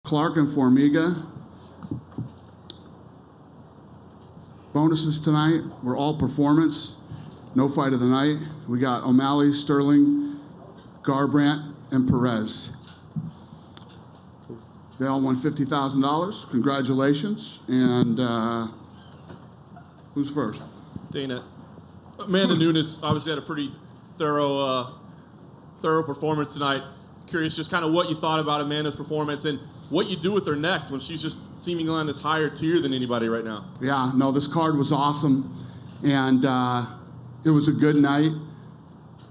Clark and Formiga. Bonuses tonight were all performance. No fight of the night. We got O'Malley, Sterling, Garbrandt, and Perez. They all won $50,000. Congratulations. And who's first? Dana. Amanda Nunes obviously had a pretty thorough performance tonight. Curious just kind of what you thought about Amanda's performance and what you do with her next when she's just seemingly on this higher tier than anybody right now. Yeah, no, this card was awesome, and it was a good night.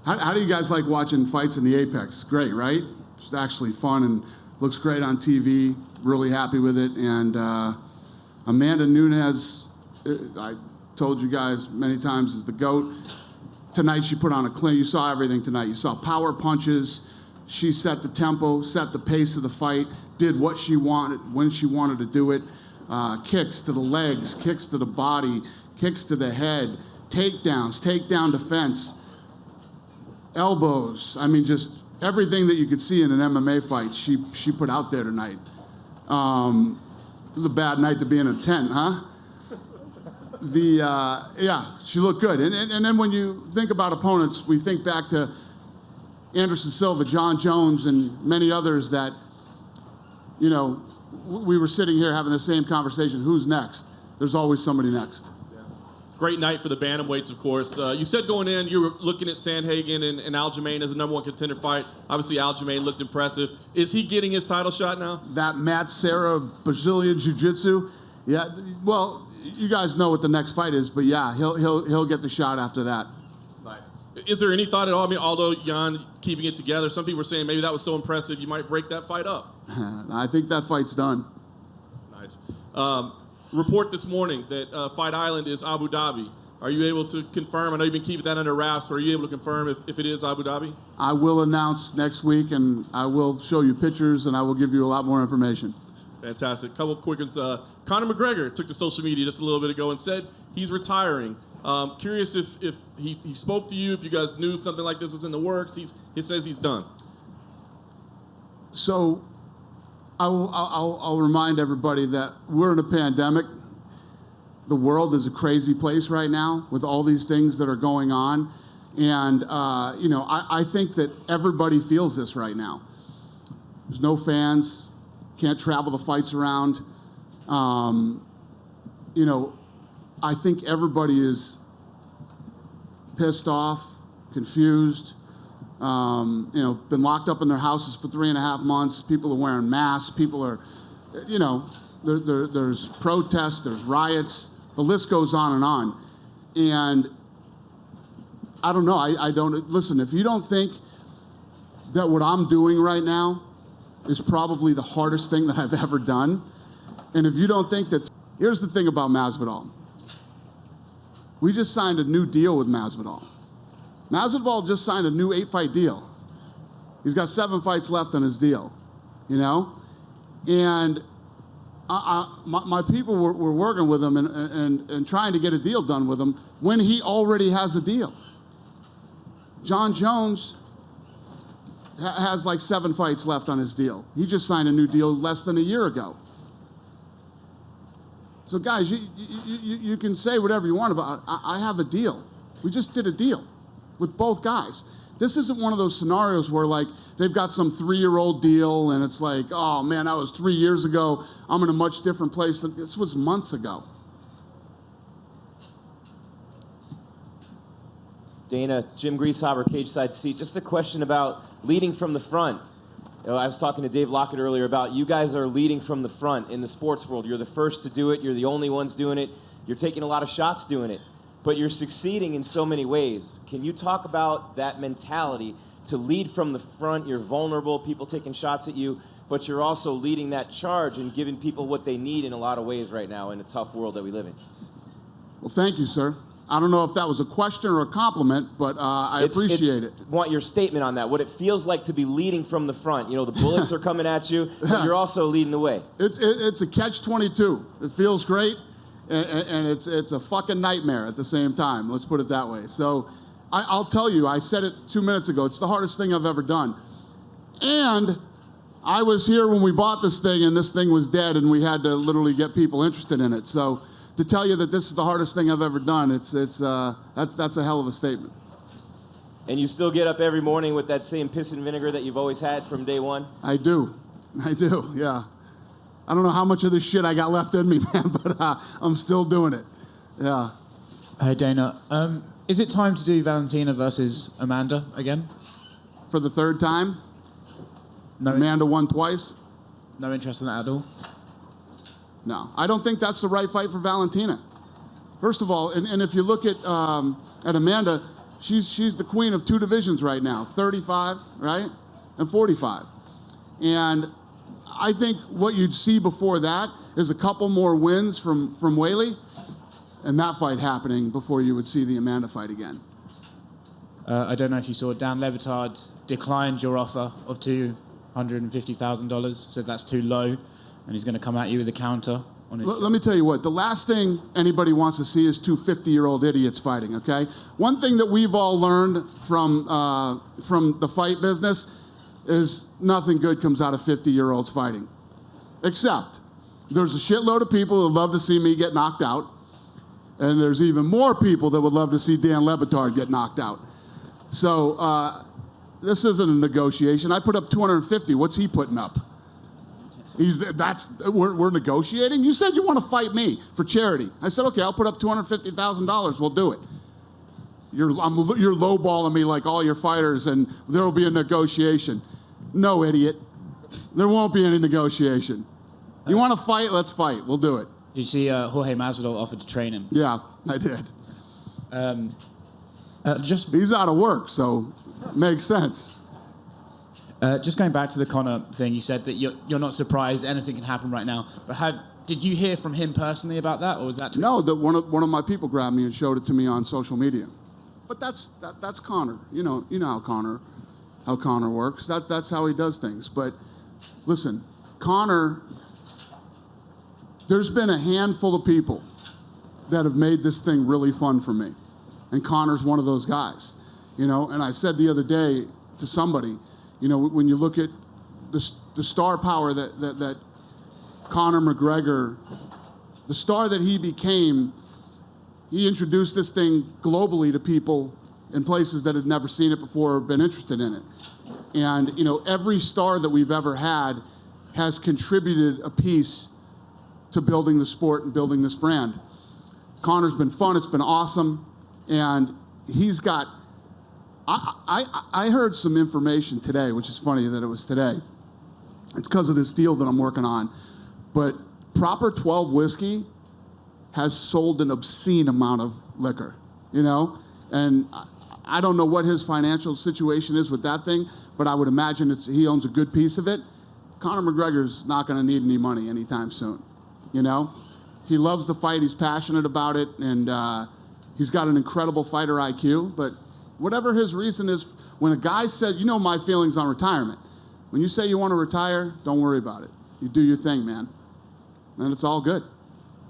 How do you guys like watching fights in the Apex? Great, right? It's actually fun and looks great on TV. Really happy with it. And Amanda Nunes, I told you guys many times, is the GOAT. Tonight she put on a clean. You saw everything tonight. You saw power punches. She set the tempo, set the pace of the fight, did what she wanted when she wanted to do it. Kicks to the legs, kicks to the body, kicks to the head, takedowns, takedown defense, elbows. I mean, just everything that you could see in an MMA fight, she put out there tonight. It was a bad night to be in a tent, huh? Yeah, she looked good. And then when you think about opponents, we think back to Anderson Silva, John Jones, and many others that, you know, we were sitting here having the same conversation. Who's next? There's always somebody next. Yeah. Great night for the bantamweights, of course. You said going in you were looking at Sandhagen and Aljamain as a #1 contender fight. Obviously, Aljamain looked impressive. Is he getting his title shot now? That Matt Serra Brazilian Jiu-Jitsu, yeah. Well, you guys know what the next fight is, but yeah, he'll get the shot after that. Nice. Is there any thought at all? I mean, although Jan keeping it together, some people were saying maybe that was so impressive you might break that fight up. I think that fight's done. Nice. Report this morning that Fight Island is Abu Dhabi. Are you able to confirm? I know you've been keeping that under wraps, but are you able to confirm if it is Abu Dhabi? I will announce next week, and I will show you pictures, and I will give you a lot more information. Fantastic. Couple of quick ones. Conor McGregor took to social media just a little bit ago and said he's retiring. Curious if he spoke to you, if you guys knew something like this was in the works. He says he's done. So I'll remind everybody that we're in a pandemic. The world is a crazy place right now with all these things that are going on. And, you know, I think that everybody feels this right now. There's no fans, can't travel the fights around. You know, I think everybody is pissed off, confused, you know, been locked up in their houses for 3.5 months. People are wearing masks. People are, you know, there's protests, there's riots. The list goes on and on. And I don't know. I don't, listen, if you don't think that what I'm doing right now is probably the hardest thing that I've ever done, and if you don't think that, here's the thing about Masvidal. We just signed a new deal with Masvidal. Masvidal just signed a new 8-fight deal. He's got 7 fights left on his deal, you know? And my people were working with him and trying to get a deal done with him when he already has a deal. John Jones has like 7 fights left on his deal. He just signed a new deal less than a year ago. So guys, you can say whatever you want about it. I have a deal. We just did a deal with both guys. This isn't one of those scenarios where like they've got some 3-year-old deal and it's like, oh man, that was 3 years ago. I'm in a much different place. This was months ago. Dana, Jim Greasehaber, cage side seat. Just a question about leading from the front. You know, I was talking to Dave Lockett earlier about you guys are leading from the front in the sports world. You're the first to do it. You're the only ones doing it. You're taking a lot of shots doing it. But you're succeeding in so many ways. Can you talk about that mentality to lead from the front? You're vulnerable, people taking shots at you, but you're also leading that charge and giving people what they need in a lot of ways right now in a tough world that we live in. Well, thank you, sir. I don't know if that was a question or a compliment, but I appreciate it. Want your statement on that, what it feels like to be leading from the front. You know, the bullets are coming at you, but you're also leading the way. It's a catch-22. It feels great, and it's a fucking nightmare at the same time. Let's put it that way. So I'll tell you, I said it 2 minutes ago, it's the hardest thing I've ever done. And I was here when we bought this thing, and this thing was dead, and we had to literally get people interested in it. So to tell you that this is the hardest thing I've ever done, that's a hell of a statement. And you still get up every morning with that same piss and vinegar that you've always had from day one? I do, yeah. I don't know how much of this shit I got left in me, man, but I'm still doing it, yeah. Hey, Dana. Is it time to do Valentina versus Amanda again? For the third time? No, Amanda won twice? no interest in that at all? No, I don't think that's the right fight for Valentina. First of all, and if you look at Amanda, she's the queen of 2 divisions right now, 35, right, and 45. And I think what you'd see before that is a couple more wins from Weili, and that fight happening before you would see the Amanda fight again. I don't know if you saw Dan Le Batard declined your offer of $250,000, said that's too low, and he's going to come at you with a counter on it. Let me tell you what, the last thing anybody wants to see is 2 50-year-old idiots fighting, okay? One thing that we've all learned from the fight business is nothing good comes out of 50-year-olds fighting. Except there's a shitload of people who love to see me get knocked out, and there's even more people that would love to see Dan Le Batard get knocked out. So this isn't a negotiation. I put up 250. What's he putting up? We're negotiating? You said you want to fight me for charity. I said, okay, I'll put up $250,000. We'll do it. You're lowballing me like all your fighters, and there will be a negotiation. No, idiot. There won't be any negotiation. You want to fight? Let's fight. We'll do it. Did you see Jorge Masvidal offered to train him? Yeah, I did. Just He's out of work, so makes sense. just going back to the Conor thing, you said that you're not surprised anything can happen right now. But did you hear from him personally about that, or was that? No, that one of my people grabbed me and showed it to me on social media. But that's Conor. You know how Conor works. That's how he does things. But listen, Conor. There's been a handful of people that have made this thing really fun for me, and Conor's one of those guys. And I said the other day to somebody, when you look at the star power that Conor McGregor, the star that he became, he introduced this thing globally to people in places that had never seen it before or been interested in it. And, every star that we've ever had has contributed a piece to building the sport and building this brand. Conor's been fun, it's been awesome, and he's got, I heard some information today, which is funny that it was today. It's because of this deal that I'm working on. But Proper 12 whiskey has sold an obscene amount of liquor, And I don't know what his financial situation is with that thing, but I would imagine he owns a good piece of it. Conor McGregor's not going to need any money anytime soon, He loves the fight, he's passionate about it, and he's got an incredible fighter IQ, but whatever his reason is, when a guy said, my feelings on retirement. When you say you want to retire, don't worry about it. You do your thing, man. And it's all good.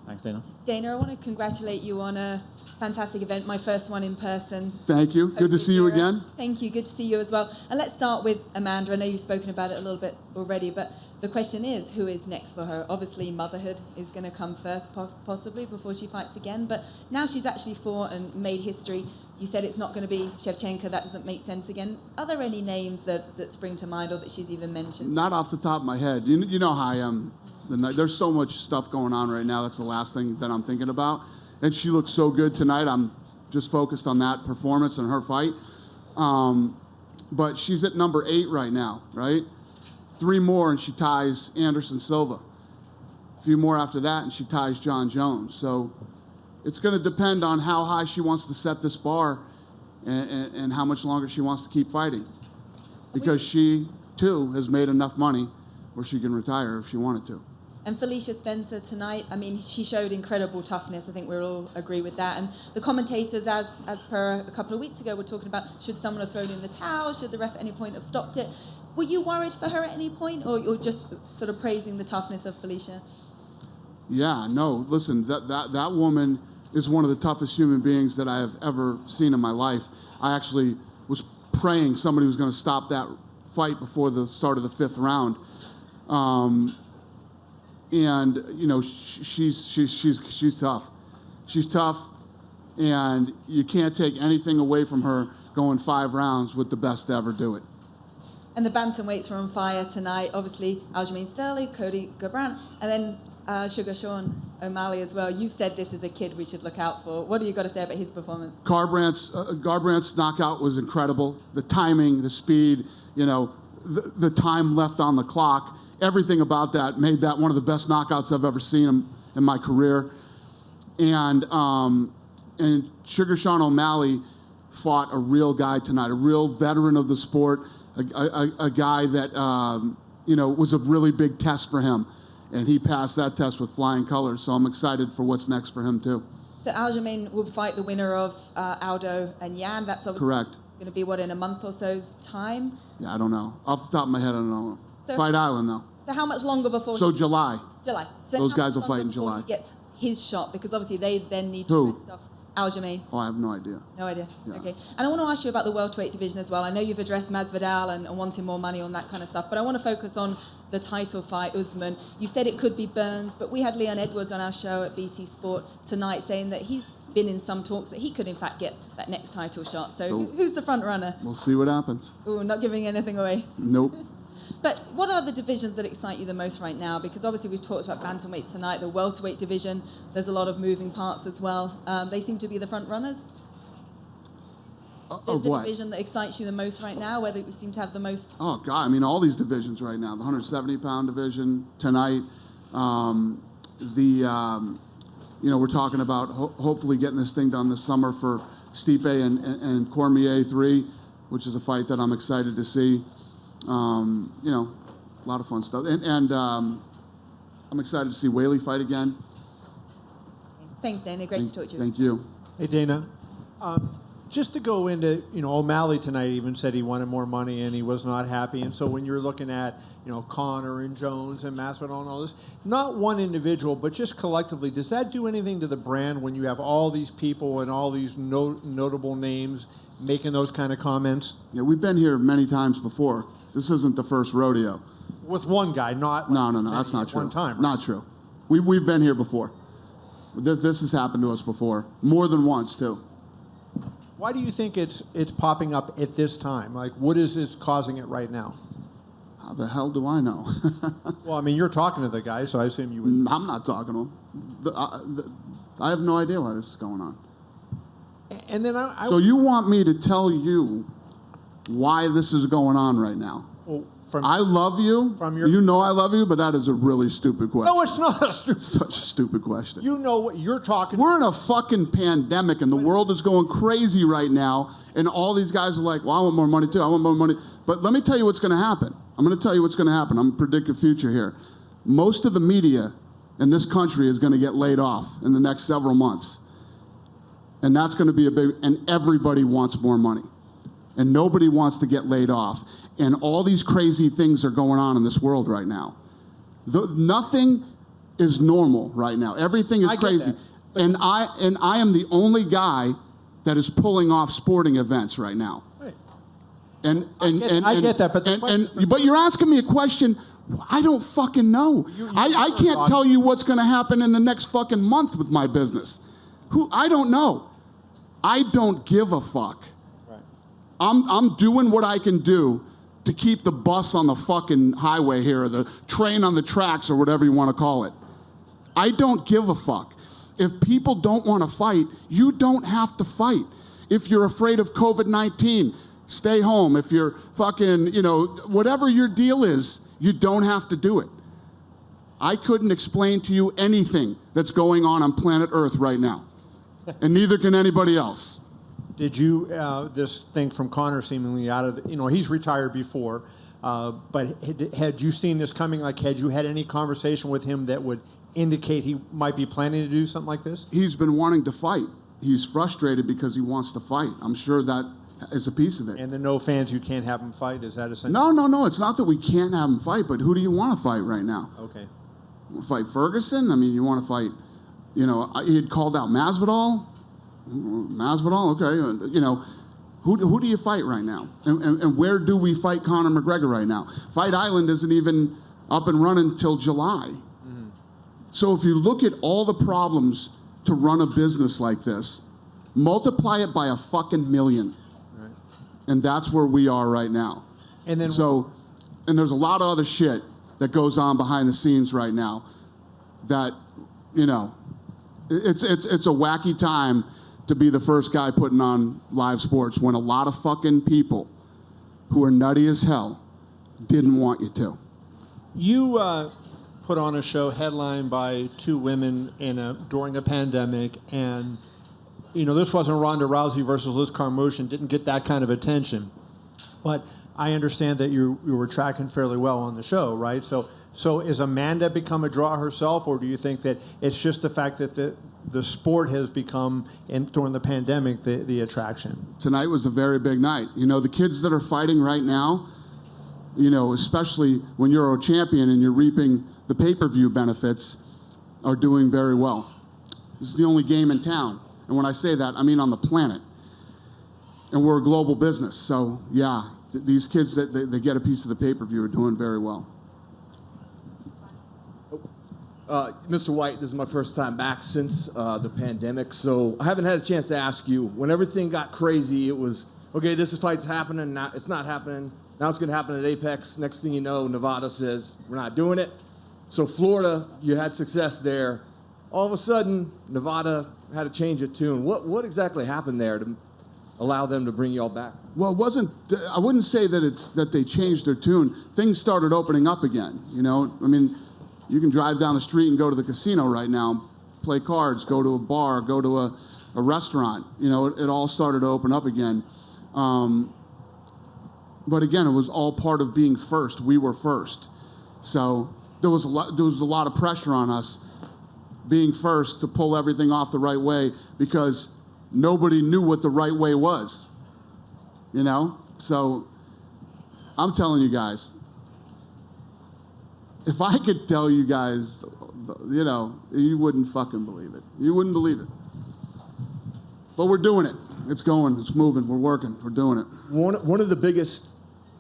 Thanks, Dana. Dana, I want to congratulate you on a fantastic event, my first one in person. Thank you. Good to see you again. Thank you. Good to see you as well. And let's start with Amanda. I know you've spoken about it a little bit already, but the question is, who is next for her? Obviously, motherhood is going to come first, possibly, before she fights again. But now she's actually fought and made history. You said it's not going to be Shevchenko. That doesn't make sense again. Are there any names that spring to mind or that she's even mentioned? Not off the top of my head. You know how I am. There's so much stuff going on right now. That's the last thing that I'm thinking about. And she looks so good tonight. I'm just focused on that performance and her fight. But she's at number 8 right now, right? 3 more and she ties Anderson Silva. A few more after that and she ties John Jones. So it's going to depend on how high she wants to set this bar and how much longer she wants to keep fighting. Because she, too, has made enough money where she can retire if she wanted to. And Felicia Spencer tonight, she showed incredible toughness. I think we all agree with that. And the commentators, as per a couple of weeks ago, were talking about should someone have thrown in the towel, should the ref at any point have stopped it. Were you worried for her at any point, or you're just sort of praising the toughness of Felicia? Yeah, no, listen, that woman is one of the toughest human beings that I have ever seen in my life. I actually was praying somebody was going to stop that fight before the start of the 5th round. And you know, she's tough. She's tough, and you can't take anything away from her going 5 rounds with the best to ever do it. And the bantamweights were on fire tonight. Obviously, Aljamain Sterling, Cody Garbrandt, and then Sugar Sean O'Malley as well. You've said this is a kid we should look out for. What do you got to say about his performance? Garbrandt's knockout was incredible. The timing, the speed, you know, the time left on the clock, everything about that made that one of the best knockouts I've ever seen in my career. And Sugar Sean O'Malley fought a real guy tonight, a real veteran of the sport, a guy that you know, was a really big test for him, and he passed that test with flying colors. So I'm excited for what's next for him too. So Aljamain will fight the winner of Aldo and Yan. That's obviously Correct. going to be what, in a month or so's time. Yeah, I don't know. Off the top of my head, I don't know. So- Fight Island though. So how much longer before? So July. July. So Those how guys much will fight longer in before July. He gets his shot, because obviously they then need to Who? rest off Aljamain. Oh, I have no idea. No idea. Yeah. Okay. And I want to ask you about the welterweight division as well. I know you've addressed Masvidal and wanting more money on that kind of stuff, but I want to focus on the title fight, Usman. You said it could be Burns, but we had Leon Edwards on our show at BT Sport tonight saying that he's been in some talks that he could in fact get that next title shot. So who's the front runner? We'll see what happens. Ooh, not giving anything away. Nope. But what are the divisions that excite you the most right now? Because obviously we've talked about bantamweights tonight, the welterweight division. There's a lot of moving parts as well. They seem to be the front runners. Of the what? division that excites you the most right now, where they seem to have the most. Oh God! I mean, all these divisions right now. The 170-pound division tonight. You know, we're talking about hopefully getting this thing done this summer for Stipe and Cormier 3, which is a fight that I'm excited to see. You know, a lot of fun stuff. And I'm excited to see Whaley fight again. Thanks, Dana. Great to talk to you. Thank you. Hey, Dana. Just to go into, you know, O'Malley tonight even said he wanted more money and he was not happy. And so when you're looking at, you know, Conor and Jones and Masvidal and all this, not one individual, but just collectively, does that do anything to the brand when you have all these people and all these notable names making those kind of comments? Yeah, we've been here many times before. This isn't the first rodeo. With one guy, not No, like that's not true. one time. Right? Not true. We've been here before. This has happened to us before, more than once too. Why do you think it's popping up at this time? Like, what is it causing it right now? How the hell do I know? Well, I mean, you're talking to the guy, so I assume you would. I'm not talking to him. I have no idea why this is going on. And then So you want me to tell you why this is going on right now? well, I love you. You know I love you, but that is a really stupid question. no, it's not a stupid. Such a stupid question. You know what you're talking. We're in a fucking pandemic, and the world is going crazy right now, and all these guys are like, well, I want more money too. I want more money. But let me tell you what's going to happen. I'm going to tell you what's going to happen. I'm going to predict the future here. Most of the media in this country is going to get laid off in the next several months. And that's going to be a big, and everybody wants more money. And nobody wants to get laid off. And all these crazy things are going on in this world right now. Nothing is normal right now. Everything is crazy. And I am the only guy that is pulling off sporting events right now. Right. I get that, but you're asking me a question. I don't fucking know. I can't tell you what's going to happen in the next fucking month with my business. I don't know. I don't give a fuck. Right. I'm doing what I can do to keep the bus on the fucking highway here, or the train on the tracks, or whatever you want to call it. I don't give a fuck. If people don't want to fight, you don't have to fight. If you're afraid of COVID-19, stay home. If you're fucking, you know, whatever your deal is, you don't have to do it. I couldn't explain to you anything that's going on planet Earth right now. And neither can anybody else. Did you, this thing from Conor seemingly out of, you know, he's retired before, but had you seen this coming? Like, had you had any conversation with him that would indicate he might be planning to do something like this? He's been wanting to fight. He's frustrated because he wants to fight. I'm sure that is a piece of it. And the no fans, you can't have him fight? Is that essentially? No. It's not that we can't have him fight, but who do you want to fight right now? Okay. Fight Ferguson? I mean, you want to fight, you know, he had called out Masvidal. Masvidal, okay. You know, who do you fight right now? And where do we fight Conor McGregor right now? Fight Island isn't even up and running till July. So if you look at all the problems to run a business like this, multiply it by a fucking million. Right. And that's where we are right now. And then And there's a lot of other shit that goes on behind the scenes right now that, it's a wacky time to be the first guy putting on live sports when a lot of fucking people who are nutty as hell didn't want you to. you put on a show headlined by two women during a pandemic, and this wasn't Ronda Rousey versus Liz Carmouche, and didn't get that kind of attention. But I understand that you were tracking fairly well on the show, right? So is Amanda become a draw herself, or do you think that it's just the fact that the sport has become, during the pandemic, the attraction? Tonight was a very big night. The kids that are fighting right now, especially when you're a champion and you're reaping the pay-per-view benefits, are doing very well. This is the only game in town. And when I say that, I mean on the planet. And we're a global business. So, yeah, these kids that they get a piece of the pay-per-view are doing very well. Mr. White, this is my first time back since the pandemic, so I haven't had a chance to ask you. When everything got crazy, it was, okay, this fight's happening, now it's not happening. Now it's going to happen at Apex. Next thing you know, Nevada says, we're not doing it. So Florida, you had success there. All of a sudden, Nevada had to change of tune. What exactly happened there to allow them to bring you all back? Well, I wouldn't say that they changed their tune. Things started opening up again, you can drive down the street and go to the casino right now, play cards, go to a bar, go to a restaurant. It all started to open up again. But again, it was all part of being first. We were first. So there was a lot of pressure on us being first to pull everything off the right way, because nobody knew what the right way was. So I'm telling you guys, if I could tell you guys, you wouldn't fucking believe it. You wouldn't believe it. But we're doing it. It's going. It's moving. We're working. We're doing it. One of the biggest,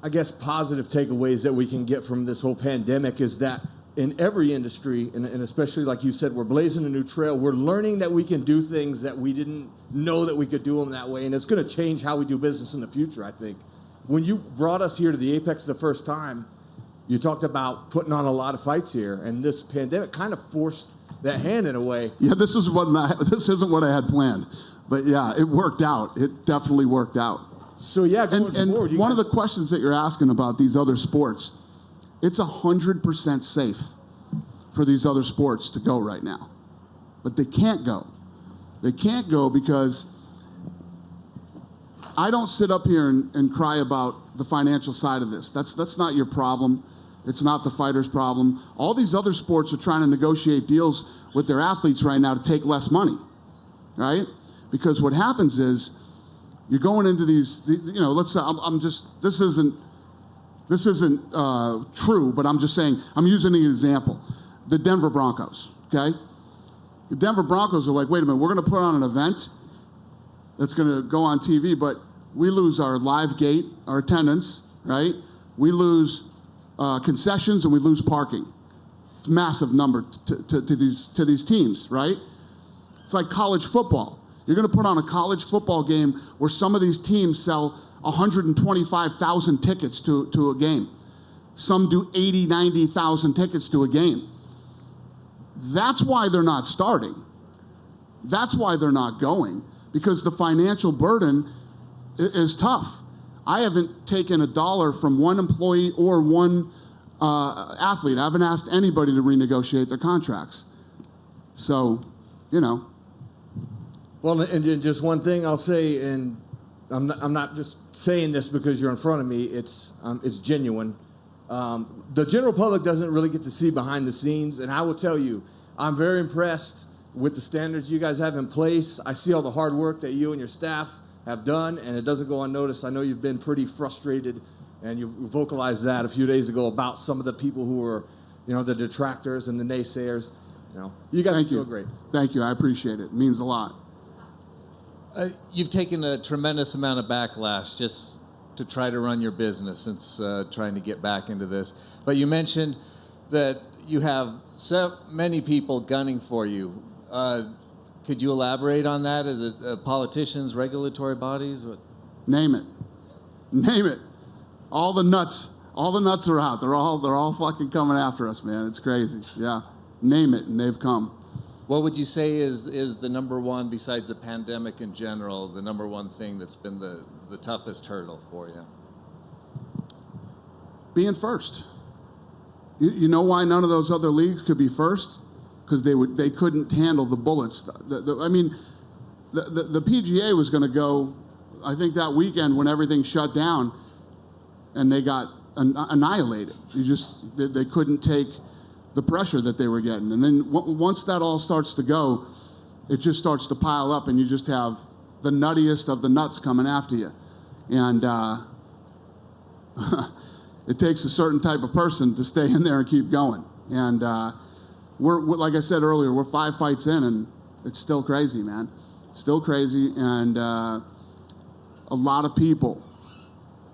I guess, positive takeaways that we can get from this whole pandemic is that in every industry, and especially like you said, we're blazing a new trail. We're learning that we can do things that we didn't know that we could do them that way, and it's going to change how we do business in the future, I think. When you brought us here to the Apex the first time, you talked about putting on a lot of fights here, and this pandemic kind of forced that hand in a way. Yeah, this isn't what I had planned, but yeah, it worked out. It definitely worked out. So yeah, going forward, one of the questions that you're asking about these other sports, it's 100% safe for these other sports to go right now, but they can't go. They can't go because I don't sit up here and cry about the financial side of this. That's not your problem. It's not the fighter's problem. All these other sports are trying to negotiate deals with their athletes right now to take less money, right? Because what happens is you're going into these, let's say this isn't true, but I'm just saying, I'm using an example. The Denver Broncos, okay? The Denver Broncos are like, wait a minute, we're going to put on an event that's going to go on TV, but we lose our live gate, our attendance, right? We lose concessions and we lose parking. It's a massive number to these teams, right? It's like college football. You're going to put on a college football game where some of these teams sell 125,000 tickets to a game. Some do 80, 90,000 tickets to a game. That's why they're not starting. That's why they're not going, because the financial burden is tough. I haven't taken $1 from one employee or one athlete. I haven't asked anybody to renegotiate their contracts. So, Well, and just one thing I'll say, and I'm not just saying this because you're in front of me. It's genuine. The general public doesn't really get to see behind the scenes, and I will tell you, I'm very impressed with the standards you guys have in place. I see all the hard work that you and your staff have done, and it doesn't go unnoticed. I know you've been pretty frustrated, and you vocalized that a few days ago about some of the people who are, the detractors and the naysayers. You guys are doing great. Thank you. I appreciate it. It means a lot. You've taken a tremendous amount of backlash just to try to run your business since trying to get back into this. But you mentioned that you have so many people gunning for you. Could you elaborate on that? Is it politicians, regulatory bodies? What? Name it. Name it. All the nuts are out. They're all fucking coming after us, man. It's crazy. Yeah. Name it, and they've come. What would you say is the number one, besides the pandemic in general, the number one thing that's been the toughest hurdle for you? Being first. You know why none of those other leagues could be first? Because they couldn't handle the bullets. The PGA was going to go, I think that weekend when everything shut down, and they got annihilated. They couldn't take the pressure that they were getting. And then once that all starts to go, it just starts to pile up, and you just have the nuttiest of the nuts coming after you. And it takes a certain type of person to stay in there and keep going. And we're like I said earlier, we're 5 fights in, and it's still crazy, man. Still crazy, and a lot of people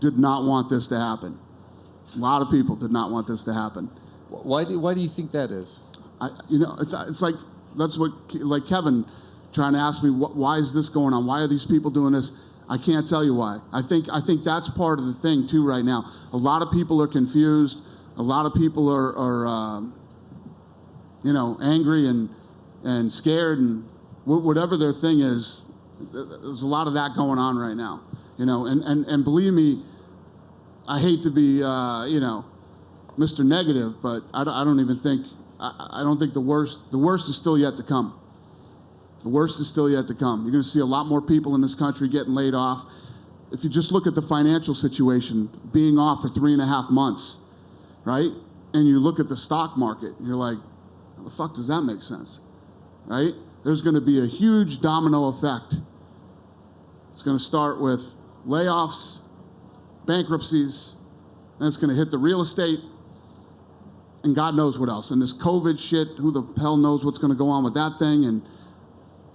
did not want this to happen. A lot of people did not want this to happen. Why do you think that is? It's like that's what like Kevin trying to ask me why is this going on? Why are these people doing this? I can't tell you why. I think that's part of the thing too right now. A lot of people are confused. A lot of people are angry and scared, and whatever their thing is. There's a lot of that going on right now. And believe me, I hate to be Mr. Negative, but I don't even think I don't think the worst is still yet to come. The worst is still yet to come. You're going to see a lot more people in this country getting laid off. If you just look at the financial situation, being off for 3.5 months, right? And you look at the stock market, and you're like, how the fuck does that make sense, right? There's going to be a huge domino effect. It's going to start with layoffs, bankruptcies, then it's going to hit the real estate, and God knows what else. And this COVID shit, who the hell knows what's going to go on with that thing? And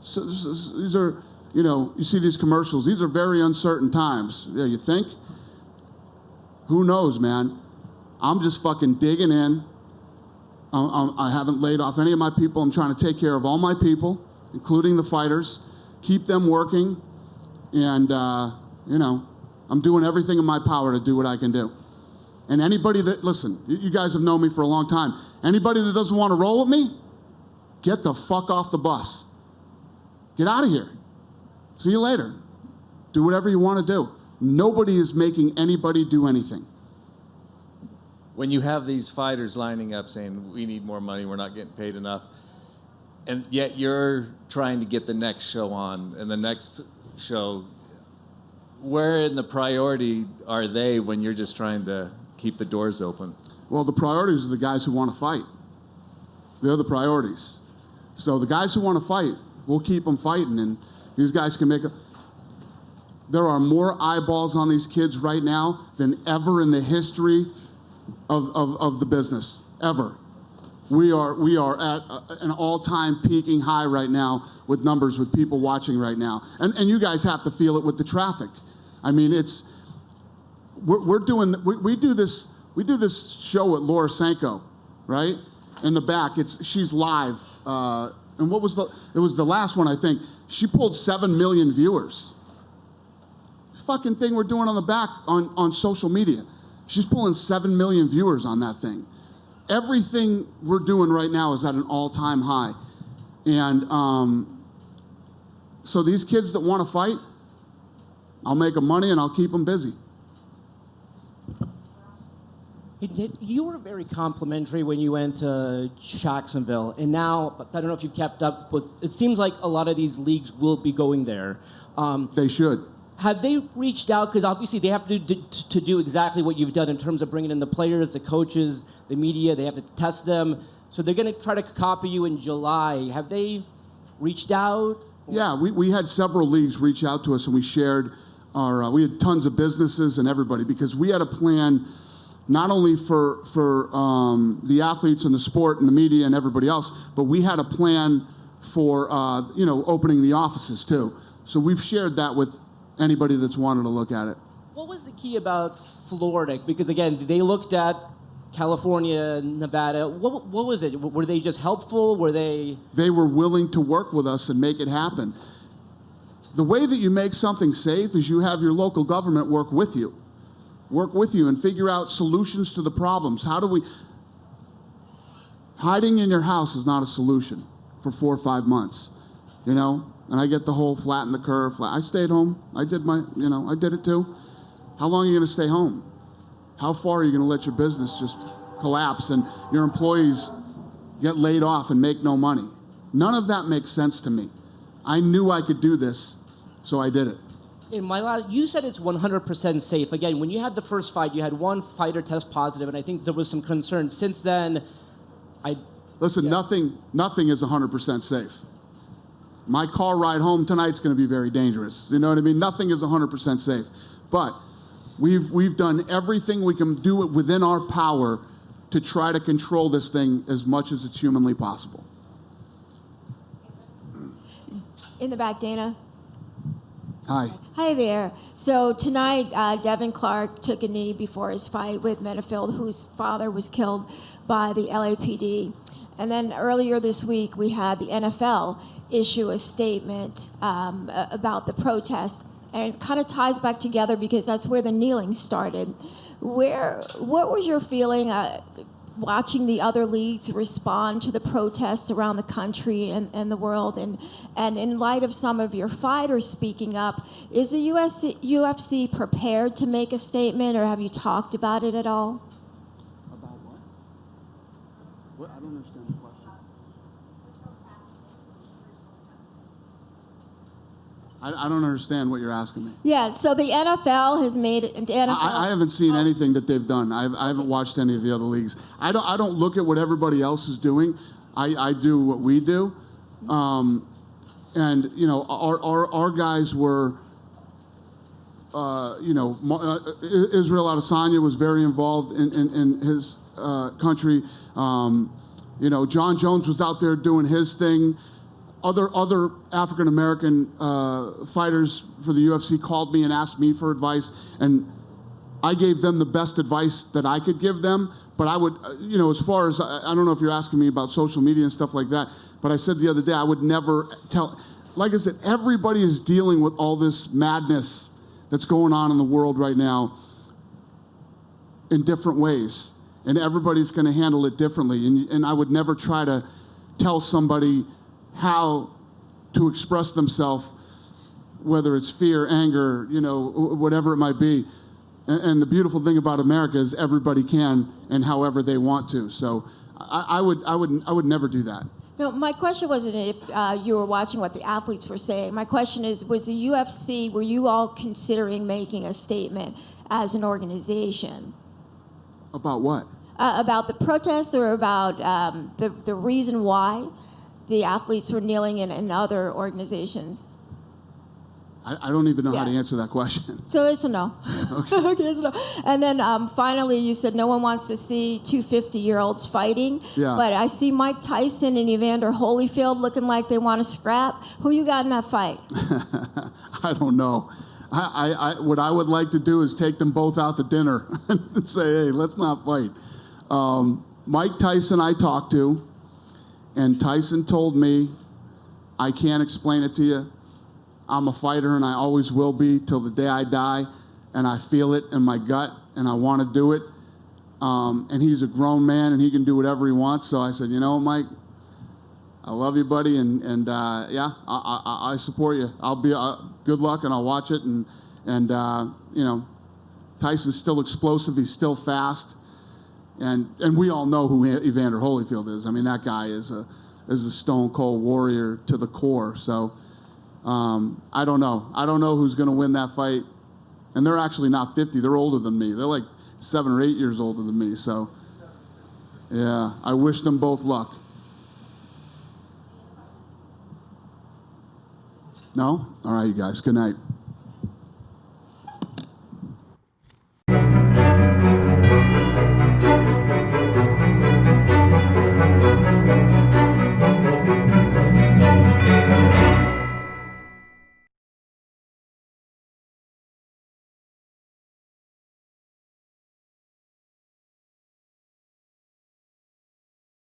so these are, you see these commercials. These are very uncertain times. Yeah, you think? Who knows, man? I'm just fucking digging in. I haven't laid off any of my people. I'm trying to take care of all my people, including the fighters, keep them working, and, I'm doing everything in my power to do what I can do. And anybody that, listen, you guys have known me for a long time. Anybody that doesn't want to roll with me, get the fuck off the bus. Get out of here. See you later. Do whatever you want to do. Nobody is making anybody do anything. When you have these fighters lining up saying, we need more money, we're not getting paid enough, and yet you're trying to get the next show on, and the next show, where in the priority are they when you're just trying to keep the doors open? Well, the priorities are the guys who want to fight. They're the priorities. So the guys who want to fight, we'll keep them fighting, and these guys can make There are more eyeballs on these kids right now than ever in the history of the business, ever. We are at an all-time peaking high right now with numbers, with people watching right now. And you guys have to feel it with the traffic. I mean, we do this show at Laura Sanko, right? In the back, she's live. And it was the last one, I think. She pulled 7 million viewers. Fucking thing we're doing on the back on social media. She's pulling 7 million viewers on that thing. Everything we're doing right now is at an all-time high. And so these kids that want to fight, I'll make them money and I'll keep them busy. You were very complimentary when you went to Jacksonville, and now, I don't know if you've kept up with, it seems like a lot of these leagues will be going there. They should. Have they reached out? Because obviously they have to do exactly what you've done in terms of bringing in the players, the coaches, the media. They have to test them. So they're going to try to copy you in July. Have they reached out? Yeah, we had several leagues reach out to us, and we shared we had tons of businesses and everybody, because we had a plan not only for the athletes and the sport and the media and everybody else, but we had a plan for opening the offices too. So we've shared that with anybody that's wanted to look at it. What was the key about Florida? Because again, they looked at California, Nevada. What was it? Were they just helpful? Were they? They were willing to work with us and make it happen. The way that you make something safe is you have your local government work with you and figure out solutions to the problems. Hiding in your house is not a solution for 4 or 5 months, you know? And I get the whole flatten the curve. I stayed home. I did it too. How long are you going to stay home? How far are you going to let your business just collapse and your employees get laid off and make no money? None of that makes sense to me. I knew I could do this, so I did it. You said it's 100% safe. Again, when you had the first fight, you had one fighter test positive, and I think there was some concern. Since then, Listen, nothing is 100% safe. My car ride home tonight's going to be very dangerous. You know what I mean? Nothing is 100% safe. But we've done everything we can do it within our power to try to control this thing as much as it's humanly possible. In the back, Dana. Hi. Hi there. So tonight, Devin Clark took a knee before his fight with Menifield, whose father was killed by the LAPD. And then earlier this week, we had the NFL issue a statement about the protest. And it kind of ties back together because that's where the kneeling started. What was your feeling watching the other leagues respond to the protests around the country and the world? And in light of some of your fighters speaking up, is the UFC prepared to make a statement, or have you talked about it at all? About what? I don't understand the question. I don't understand what you're asking me. Yeah, so the NFL has made it. I haven't seen anything that they've done. I haven't watched any of the other leagues. I don't look at what everybody else is doing. I do what we do. And you know, our guys were. Israel Adesanya was very involved in his country. You know, John Jones was out there doing his thing. Other African American fighters for the UFC called me and asked me for advice, and I gave them the best advice that I could give them. But I would, you know, as far as I don't know if you're asking me about social media and stuff like that, but I said the other day I would never tell. Like I said, everybody is dealing with all this madness that's going on in the world right now in different ways, and everybody's going to handle it differently. And I would never try to tell somebody how to express themselves, whether it's fear, anger, you know, whatever it might be. And the beautiful thing about America is everybody can and however they want to. So I would never do that. No, my question wasn't if you were watching what the athletes were saying. My question is, was the UFC, were you all considering making a statement as an organization? About what? About the protests, or about the reason why the athletes were kneeling in other organizations? I don't even know how to answer that question. So it's a no. Okay. Okay, it's a no. And then finally, you said no one wants to see two 50-year-olds fighting. Yeah. But I see Mike Tyson and Evander Holyfield looking like they want to scrap. Who you got in that fight? I don't know. What I would like to do is take them both out to dinner and say, hey, let's not fight. Mike Tyson I talked to, and Tyson told me, I can't explain it to you. I'm a fighter, and I always will be till the day I die, and I feel it in my gut, and I want to do it. And he's a grown man, and he can do whatever he wants. So I said, you know, Mike, I love you, buddy, and yeah, I support you. I'll be good luck, and I'll watch it. And you know, Tyson's still explosive. He's still fast, and we all know who Evander Holyfield is. I mean, that guy is a stone cold warrior to the core. So. I don't know. I don't know who's going to win that fight. And they're actually not 50. They're older than me. They're like 7 or 8 years older than me. So, yeah, I wish them both luck. No? All right, you guys. Good night.